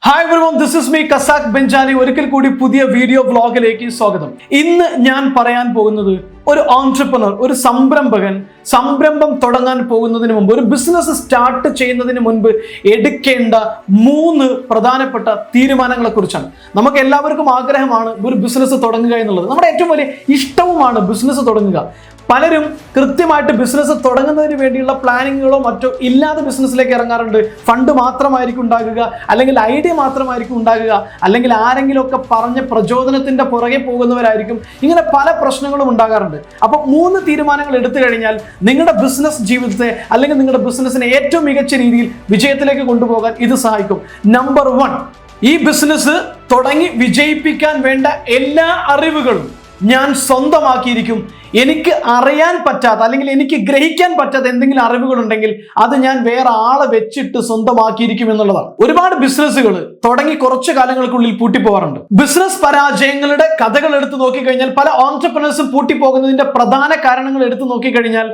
Hi everyone, this is me Casac Benjali. ഒരിക്കൽ കൂടി പുതിയ വീഡിയോ വ്ലോഗിലേക്ക് സ്വാഗതം. ഇന്ന് ഞാൻ പറയാൻ പോകുന്നത് ഒരു ഓൺട്രപ്രനർ, ഒരു സംരംഭം തുടങ്ങാൻ പോകുന്നതിന് മുമ്പ്, ഒരു ബിസിനസ് സ്റ്റാർട്ട് ചെയ്യുന്നതിന് മുൻപ് എടുക്കേണ്ട 3 പ്രധാനപ്പെട്ട തീരുമാനങ്ങളെ കുറിച്ചാണ്. നമുക്ക് എല്ലാവർക്കും ആഗ്രഹമാണ് ഒരു ബിസിനസ് തുടങ്ങുക എന്നുള്ളത്. നമ്മുടെ ഏറ്റവും വലിയ ഇഷ്ടവുമാണ് ബിസിനസ് തുടങ്ങുക. പലരും കൃത്യമായിട്ട് ബിസിനസ് തുടങ്ങുന്നതിന് വേണ്ടിയുള്ള പ്ലാനിങ്ങുകളോ മറ്റോ ഇല്ലാതെ ബിസിനസ്സിലേക്ക് ഇറങ്ങാറുണ്ട്. ഫണ്ട് മാത്രമായിരിക്കും ഉണ്ടാകുക, അല്ലെങ്കിൽ ഐഡിയ മാത്രമായിരിക്കും ഉണ്ടാകുക, അല്ലെങ്കിൽ ആരെങ്കിലുമൊക്കെ പറഞ്ഞ പ്രചോദനത്തിന്റെ പുറകെ പോകുന്നവരായിരിക്കും. ഇങ്ങനെ പല പ്രശ്നങ്ങളും ഉണ്ടാകാറുണ്ട്. അപ്പോൾ 3 തീരുമാനങ്ങൾ എടുത്തു കഴിഞ്ഞാൽ നിങ്ങളുടെ ബിസിനസ് ജീവിതത്തെ അല്ലെങ്കിൽ നിങ്ങളുടെ ബിസിനസ്സിനെ ഏറ്റവും മികച്ച രീതിയിൽ വിജയത്തിലേക്ക് കൊണ്ടുപോകാൻ ഇത് സഹായിക്കും. നമ്പർ 1, ഈ ബിസിനസ് തുടങ്ങി വിജയിപ്പിക്കാൻ വേണ്ട എല്ലാ അറിവുകളും ഞാൻ സ്വന്തമാക്കിയിരിക്കും. എനിക്ക് അറിയാൻ പറ്റാത്ത അല്ലെങ്കിൽ എനിക്ക് ഗ്രഹിക്കാൻ പറ്റാത്ത എന്തെങ്കിലും അറിവുകളുണ്ടെങ്കിൽ അത് ഞാൻ വേറെ ആളെ വെച്ചിട്ട് സ്വന്തമാക്കിയിരിക്കും എന്നുള്ളതാണ്. ഒരുപാട് ബിസിനസ്സുകൾ തുടങ്ങി കുറച്ചു കാലങ്ങൾക്കുള്ളിൽ പൂട്ടിപ്പോകാറുണ്ട്. ബിസിനസ് പരാജയങ്ങളുടെ കഥകൾ എടുത്തു നോക്കിക്കഴിഞ്ഞാൽ, പല ഓൺട്രപ്രനേഴ്സും പൂട്ടിപ്പോകുന്നതിന്റെ പ്രധാന കാരണങ്ങൾ എടുത്തു നോക്കിക്കഴിഞ്ഞാൽ,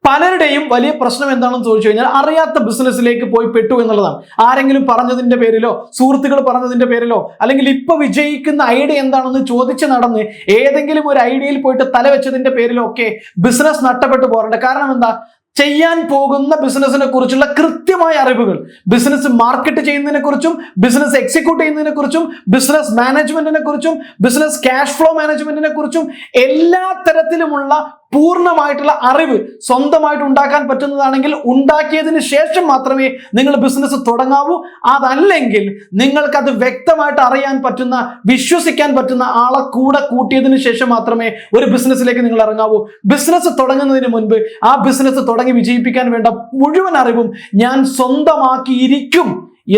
പലരുടെയും വലിയ പ്രശ്നം എന്താണെന്ന് ചോദിച്ചു കഴിഞ്ഞാൽ അറിയാത്ത ബിസിനസ്സിലേക്ക് പോയി പെട്ടു എന്നുള്ളതാണ്. ആരെങ്കിലും പറഞ്ഞതിന്റെ പേരിലോ, സുഹൃത്തുക്കൾ പറഞ്ഞതിന്റെ പേരിലോ, അല്ലെങ്കിൽ ഇപ്പൊ വിജയിക്കുന്ന ഐഡിയ എന്താണെന്ന് ചോദിച്ച് നടന്ന് ഏതെങ്കിലും ഒരു ഐഡിയയിൽ പോയിട്ട് തലവെച്ചതിന്റെ പേരിലോ ഒക്കെ ബിസിനസ് നഷ്ടപ്പെട്ടു പോകാറുണ്ട്. കാരണം എന്താ? ചെയ്യാൻ പോകുന്ന ബിസിനസിനെ കുറിച്ചുള്ള കൃത്യമായ അറിവുകൾ, ബിസിനസ് മാർക്കറ്റ് ചെയ്യുന്നതിനെ കുറിച്ചും, ബിസിനസ് എക്സിക്യൂട്ട് ചെയ്യുന്നതിനെ കുറിച്ചും, ബിസിനസ് മാനേജ്മെന്റിനെ കുറിച്ചും, ബിസിനസ് ക്യാഷ് ഫ്ലോ മാനേജ്മെന്റിനെ കുറിച്ചും എല്ലാ തരത്തിലുമുള്ള പൂർണ്ണമായിട്ടുള്ള അറിവ് സ്വന്തമായിട്ട് ഉണ്ടാക്കാൻ പറ്റുന്നതാണെങ്കിൽ ഉണ്ടാക്കിയതിന് ശേഷം മാത്രമേ നിങ്ങൾ ബിസിനസ് തുടങ്ങാവൂ. അതല്ലെങ്കിൽ നിങ്ങൾക്കത് വ്യക്തമായിട്ട് അറിയാൻ പറ്റുന്ന, വിശ്വസിക്കാൻ പറ്റുന്ന ആളെ കൂടെ കൂട്ടിയതിന് ശേഷം മാത്രമേ ഒരു ബിസിനസ്സിലേക്ക് നിങ്ങൾ ഇറങ്ങാവൂ. ബിസിനസ് തുടങ്ങുന്നതിന് മുൻപ് ആ ബിസിനസ് തുടങ്ങി വിജയിപ്പിക്കാൻ വേണ്ട മുഴുവൻ അറിവും ഞാൻ സ്വന്തമാക്കിയിരിക്കും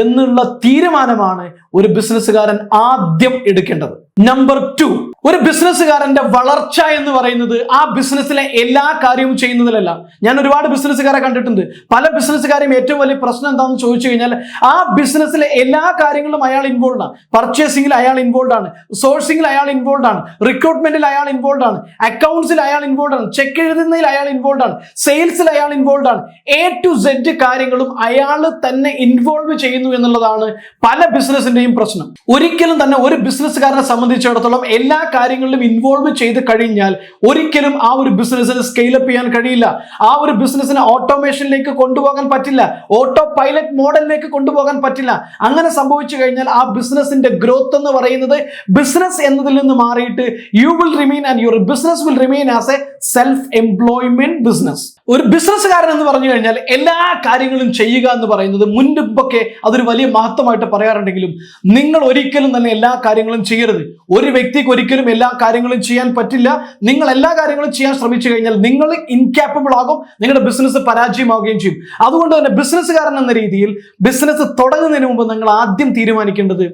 എന്നുള്ള തീരുമാനമാണ് ഒരു ബിസിനസ്സുകാരൻ ആദ്യം എടുക്കേണ്ടത്. നമ്പർ 2, ഒരു ബിസിനസ്സുകാരന്റെ വളർച്ച എന്ന് പറയുന്നത് ആ ബിസിനസ്സിലെ എല്ലാ കാര്യവും ചെയ്യുന്നതിലല്ല. ഞാൻ ഒരുപാട് ബിസിനസ്സുകാരെ കണ്ടിട്ടുണ്ട്. പല ബിസിനസ്സുകാരെയും ഏറ്റവും വലിയ പ്രശ്നം എന്താണെന്ന് ചോദിച്ചു കഴിഞ്ഞാൽ, ആ ബിസിനസ്സിലെ എല്ലാ കാര്യങ്ങളിലും അയാൾ ഇൻവോൾവ് ആണ്. പർച്ചേസിംഗിൽ അയാൾ ഇൻവോൾവ് ആണ്, സോഴ്സിംഗിൽ അയാൾ ഇൻവോൾവ് ആണ്, റിക്രൂട്ട്മെന്റിൽ അയാൾ ഇൻവോൾവ് ആണ്, അക്കൗണ്ട്സിൽ അയാൾ ഇൻവോൾവ് ആണ്, ചെക്ക് എഴുതുന്നതിൽ അയാൾ ഇൻവോൾവ് ആണ്, സെയിൽസിൽ അയാൾ ഇൻവോൾവ് ആണ്. A to Z കാര്യങ്ങളും അയാൾ തന്നെ ഇൻവോൾവ് ചെയ്യുന്നു എന്നുള്ളതാണ് പല ബിസിനസിന്റെയും പ്രശ്നം. ഒരിക്കലും തന്നെ ഒരു ബിസിനസ്സുകാരനെ സംബന്ധിച്ചിടത്തോളം എല്ലാ കാര്യങ്ങളിലും ഇൻവോൾവ് ചെയ്ത് കഴിഞ്ഞാൽ ഒരിക്കലും ആ ഒരു ബിസിനസ്സിന് സ്കെയിലപ്പ് ചെയ്യാൻ കഴിയില്ല. ആ ഒരു ബിസിനസ്സിനെ ഓട്ടോമേഷനിലേക്ക് കൊണ്ടുപോകാൻ പറ്റില്ല, ഓട്ടോ പൈലറ്റ് മോഡലിലേക്ക് കൊണ്ടുപോകാൻ പറ്റില്ല. അങ്ങനെ സംഭവിച്ചു കഴിഞ്ഞാൽ ആ ബിസിനസിന്റെ ഗ്രോത്ത് എന്ന് പറയുന്നത് ബിസിനസ് എന്നതിൽ നിന്ന് മാറിയിട്ട് you will remain and your business will remain as A self employment business. ഒരു ബിസിനസ്സുകാരൻ എന്ന് പറഞ്ഞു കഴിഞ്ഞാൽ എല്ലാ കാര്യങ്ങളും ചെയ്യുക എന്ന് പറയുന്നത് മുൻപൊക്കെ അതൊരു വലിയ മഹത്വമായിട്ട് പറയാറുണ്ടെങ്കിലും നിങ്ങൾ ഒരിക്കലും തന്നെ എല്ലാ കാര്യങ്ങളും ചെയ്യരുത്. ഒരു വ്യക്തിക്ക് ഒരിക്കലും എല്ലാ കാര്യങ്ങളും ചെയ്യാൻ പറ്റില്ല. നിങ്ങൾ എല്ലാ കാര്യങ്ങളും ചെയ്യാൻ ശ്രമിച്ചു കഴിഞ്ഞാൽ നിങ്ങൾ ഇൻകാപ്പബിൾ ആകും, നിങ്ങളുടെ ബിസിനസ് പരാജയമാവുകയും ചെയ്യും. അതുകൊണ്ട് തന്നെ ബിസിനസ്സുകാരൻ എന്ന രീതിയിൽ ബിസിനസ് തുടങ്ങുന്നതിന് മുമ്പ് നിങ്ങൾ ആദ്യം തീരുമാനിക്കേണ്ടത്,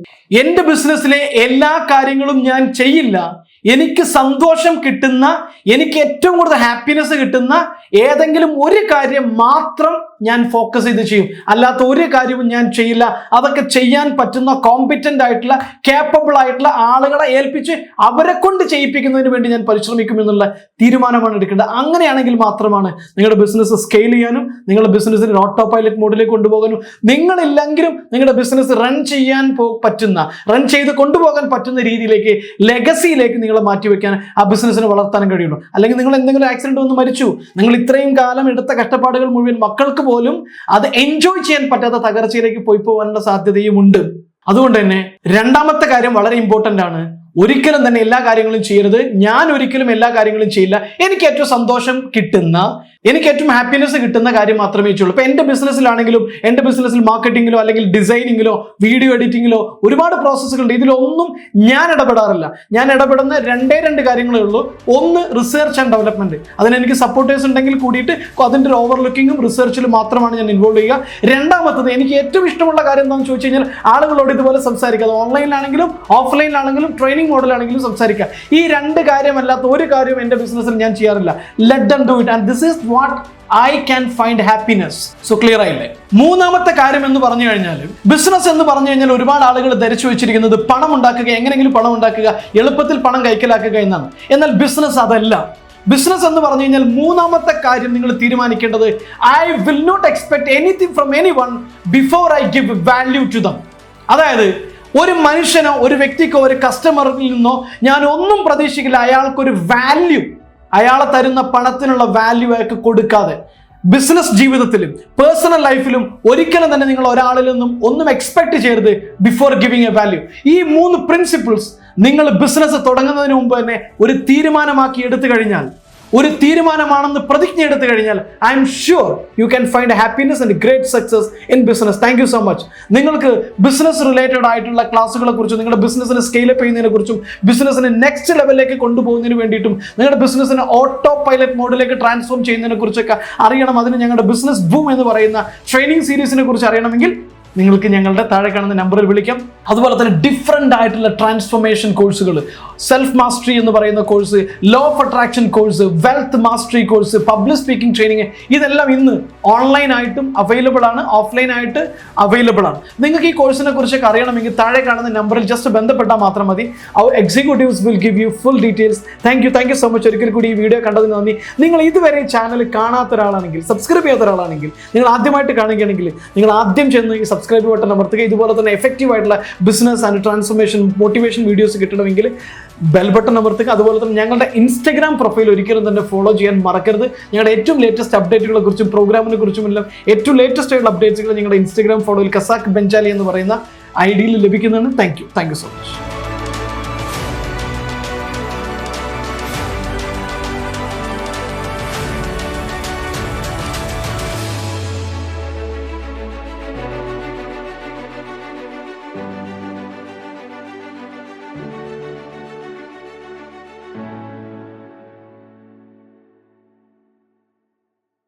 എന്റെ ബിസിനസ്സിലെ എല്ലാ കാര്യങ്ങളും ഞാൻ ചെയ്യില്ല. എനിക്ക് സന്തോഷം കിട്ടുന്ന, എനിക്ക് ഏറ്റവും കൂടുതൽ ഹാപ്പിനെസ് കിട്ടുന്ന ഏതെങ്കിലും ഒരു കാര്യം മാത്രം ഞാൻ ഫോക്കസ് ചെയ്ത് ചെയ്യും. അല്ലാത്ത ഒരു കാര്യവും ഞാൻ ചെയ്യില്ല. അതൊക്കെ ചെയ്യാൻ പറ്റുന്ന കോമ്പിറ്റന്റ് ആയിട്ടുള്ള, കേപ്പബിൾ ആയിട്ടുള്ള ആളുകളെ ഏൽപ്പിച്ച് അവരെ കൊണ്ട് ചെയ്യിപ്പിക്കുന്നതിന് വേണ്ടി ഞാൻ പരിശ്രമിക്കും എന്നുള്ള തീരുമാനമാണ് എടുക്കേണ്ടത്. അങ്ങനെയാണെങ്കിൽ മാത്രമാണ് നിങ്ങളുടെ ബിസിനസ് സ്കെയിൽ ചെയ്യാനും നിങ്ങളുടെ ബിസിനസ്സിന് ഓട്ടോ പൈലറ്റ് മോഡിലേക്ക് കൊണ്ടുപോകാനും, നിങ്ങളില്ലെങ്കിലും നിങ്ങളുടെ ബിസിനസ് റൺ ചെയ്ത് കൊണ്ടുപോകാൻ പറ്റുന്ന രീതിയിലേക്ക്, ലെഗസിയിലേക്ക് നിങ്ങളെ മാറ്റിവെക്കാൻ, ആ ബിസിനസ്സിനെ വളർത്താനും കഴിയുള്ളൂ. അല്ലെങ്കിൽ നിങ്ങൾ എന്തെങ്കിലും ആക്സിഡന്റ് വന്ന് മരിച്ചു, നിങ്ങൾ ഇത്രയും കാലം എടുത്ത കഷ്ടപ്പാടുകൾ മുഴുവൻ മക്കൾക്ക് പോലും അത് എൻജോയ് ചെയ്യാൻ പറ്റാത്ത തകർച്ചയിലേക്ക് പോകാനുള്ള സാധ്യതയും ഉണ്ട്. അതുകൊണ്ട് തന്നെ രണ്ടാമത്തെ കാര്യം വളരെ ഇമ്പോർട്ടന്റ് ആണ്. ഒരിക്കലും തന്നെ എല്ലാ കാര്യങ്ങളും ചെയ്യരുത്. ഞാൻ ഒരിക്കലും എല്ലാ കാര്യങ്ങളും ചെയ്യില്ല. എനിക്ക് ഏറ്റവും സന്തോഷം കിട്ടുന്ന, എനിക്ക് ഏറ്റവും ഹാപ്പിനെസ് കിട്ടുന്ന കാര്യം മാത്രമേ ചെയ്യുള്ളൂ. ഇപ്പൊ എന്റെ ബിസിനസ്സിലാണെങ്കിലും, എന്റെ ബിസിനസ്സിൽ മാർക്കറ്റിംഗിലോ അല്ലെങ്കിൽ ഡിസൈനിങ്ങിലോ വീഡിയോ എഡിറ്റിങ്ങിലോ ഒരുപാട് പ്രോസസ്സുകളുണ്ട്. ഇതിലൊന്നും ഞാൻ ഇടപെടാറില്ല. ഞാൻ ഇടപെടുന്ന 2 കാര്യങ്ങളേ ഉള്ളൂ. ഒന്ന്, റിസർച്ച് ആൻഡ് ഡെവലപ്മെന്റ്. അതിനെനിക്ക് സപ്പോർട്ടേഴ്സ് ഉണ്ടെങ്കിൽ കൂടിയിട്ട് അതിന്റെ ഒരു ഓവർലുക്കിങ്ങും റിസർച്ചിലും മാത്രമാണ് ഞാൻ ഇൻവോൾവ് ചെയ്യുക. രണ്ടാമത്തത്, എനിക്ക് ഏറ്റവും ഇഷ്ടമുള്ള കാര്യം എന്താണെന്ന് ചോദിച്ചു കഴിഞ്ഞാൽ ആളുകളോട് ഇതുപോലെ സംസാരിക്കുക. ഓൺലൈനിലാണെങ്കിലും ഓഫ്ലൈനിലാണെങ്കിലും ട്രെയിനിങ് മോഡലാണെങ്കിലും സംസാരിക്കുക. ഈ 2 കാര്യമല്ലാത്ത ഒരു കാര്യവും എന്റെ ബിസിനസ്സിൽ ഞാൻ ചെയ്യാറില്ല. Let them do it and this is what I can find happiness. So clear ആയില്ലേ? മൂന്നാമത്തെ കാര്യം എന്ന് പറഞ്ഞു കഴിഞ്ഞാൽ, ബിസിനസ് എന്ന് പറഞ്ഞു കഴിഞ്ഞാൽ ഒരുപാട് ആളുകൾ ധരിച്ചു വെച്ചിരിക്കുന്നത് പണം ഉണ്ടാക്കുക, എങ്ങനെയെങ്കിലും പണം ഉണ്ടാക്കുക, എളുപ്പത്തിൽ പണം കൈക്കലാക്കുക എന്നാണ്. എന്നാൽ ബിസിനസ് അതല്ല. ബിസിനസ് എന്ന് പറഞ്ഞു കഴിഞ്ഞാൽ മൂന്നാമത്തെ കാര്യം നിങ്ങൾ തീരുമാനിക്കേണ്ടത്, I will not expect anything from anyone before I give value to them. അതായത് ഒരു മനുഷ്യനോ ഒരു വ്യക്തിക്കോ ഒരു കസ്റ്റമറിൽ നിന്നോ ഞാൻ ഒന്നും പ്രതീക്ഷിക്കില്ല, അയാൾക്കൊരു വാല്യൂ, അയാളെ തരുന്ന പണത്തിനുള്ള വാല്യൂ അയാൾക്ക് കൊടുക്കാതെ ബിസിനസ് ജീവിതത്തിലും പേഴ്സണൽ ലൈഫിലും ഒരിക്കലും തന്നെ നിങ്ങൾ ഒരാളിൽ നിന്നും ഒന്നും എക്സ്പെക്ട് ചെയ്യരുത് ബിഫോർ ഗിവിങ് എ വാല്യൂ. ഈ 3 പ്രിൻസിപ്പിൾസ് നിങ്ങൾ ബിസിനസ് തുടങ്ങുന്നതിന് മുമ്പ് തന്നെ ഒരു തീരുമാനമാക്കി എടുത്തു കഴിഞ്ഞാൽ, ഒരു തീരുമാനമാണെന്ന് പ്രതിജ്ഞ എടുത്തു കഴിഞ്ഞാൽ, I am sure you can find happiness and great success in business. Thank you so much. നിങ്ങൾക്ക് ബിസിനസ് റിലേറ്റഡ് ആയിട്ടുള്ള ക്ലാസ്സുകളെ കുറിച്ചും നിങ്ങളുടെ ബിസിനസ്സിനെ സ്കെയിലപ്പ് ചെയ്യുന്നതിനെ കുറിച്ചും ബിസിനസ്സിനെ നെക്സ്റ്റ് ലെവലിലേക്ക് കൊണ്ടുപോകുന്നതിന് വേണ്ടിയിട്ടും നിങ്ങളുടെ ബിസിനസ്സിനെ ഓട്ടോ പൈലറ്റ് മോഡിലേക്ക് ട്രാൻസ്ഫോം ചെയ്യുന്നതിനെ കുറിച്ചൊക്കെ അറിയണം, അതിന് ഞങ്ങളുടെ ബിസിനസ് ബൂം എന്ന് പറയുന്ന ട്രെയിനിങ് സീരീസിനെ കുറിച്ച് അറിയണമെങ്കിൽ നിങ്ങൾക്ക് ഞങ്ങളുടെ താഴെ കാണുന്ന നമ്പറിൽ വിളിക്കാം. അതുപോലെ തന്നെ ഡിഫറെൻ്റ് ആയിട്ടുള്ള ട്രാൻസ്ഫോർമേഷൻ കോഴ്സുകൾ, സെൽഫ് മാസ്റ്ററി എന്ന് പറയുന്ന course, law of attraction course, wealth mastery course, public speaking training, ഇതെല്ലാം ഇന്ന് ഓൺലൈനായിട്ടും അവൈലബിൾ ആണ്, ഓഫ്ലൈൻ ആയിട്ട് അവൈലബിൾ ആണ്. നിങ്ങൾക്ക് ഈ കോഴ്സിനെ കുറിച്ചൊക്കെ അറിയണമെങ്കിൽ താഴെ കാണുന്ന നമ്പറിൽ ജസ്റ്റ് ബന്ധപ്പെട്ടാൽ മാത്രം മതി. അവർ executives will give you full details. Thank you so much. ഒരിക്കൽ കൂടി ഈ വീഡിയോ കണ്ടതിന് നന്ദി. നിങ്ങൾ ഇതുവരെ ചാനൽ കാണാത്ത ഒരാളാണെങ്കിൽ, സബ്സ്ക്രൈബ് ചെയ്യാത്ത ഒരാളാണെങ്കിൽ, നിങ്ങൾ ആദ്യമായിട്ട് കാണുകയാണെങ്കിൽ നിങ്ങൾ ആദ്യം ചെന്ന് ഈ സബ്സ്ക്രൈബ് ബട്ടൺ അമർത്തുക. ഇതുപോലെ തന്നെ എഫക്റ്റീവ് ആയിട്ടുള്ള business and transformation motivation videos കിട്ടണമെങ്കിൽ ബെൽ ബട്ടൺ അമർത്തുക. അതുപോലെ തന്നെ ഞങ്ങളുടെ ഇൻസ്റ്റഗ്രാം പ്രൊഫൈൽ ഒരിക്കലും തന്നെ ഫോളോ ചെയ്യാൻ മറക്കരുത്. ഞങ്ങളുടെ ഏറ്റവും ലേറ്റസ്റ്റ് അപ്ഡേറ്റുകളെ കുറിച്ചും പ്രോഗ്രാമിനെ കുറിച്ചും എല്ലാം ഏറ്റവും ലേറ്റസ്റ്റ് ആയിട്ടുള്ള അപ്ഡേറ്റ്സുകൾ ഞങ്ങളുടെ ഇൻസ്റ്റഗ്രാം ഫോളോയിൽ കസാക് ബെഞ്ചാലി എന്ന് പറയുന്ന ഐഡിയിൽ ലഭിക്കുന്നതാണ്. Thank you so much.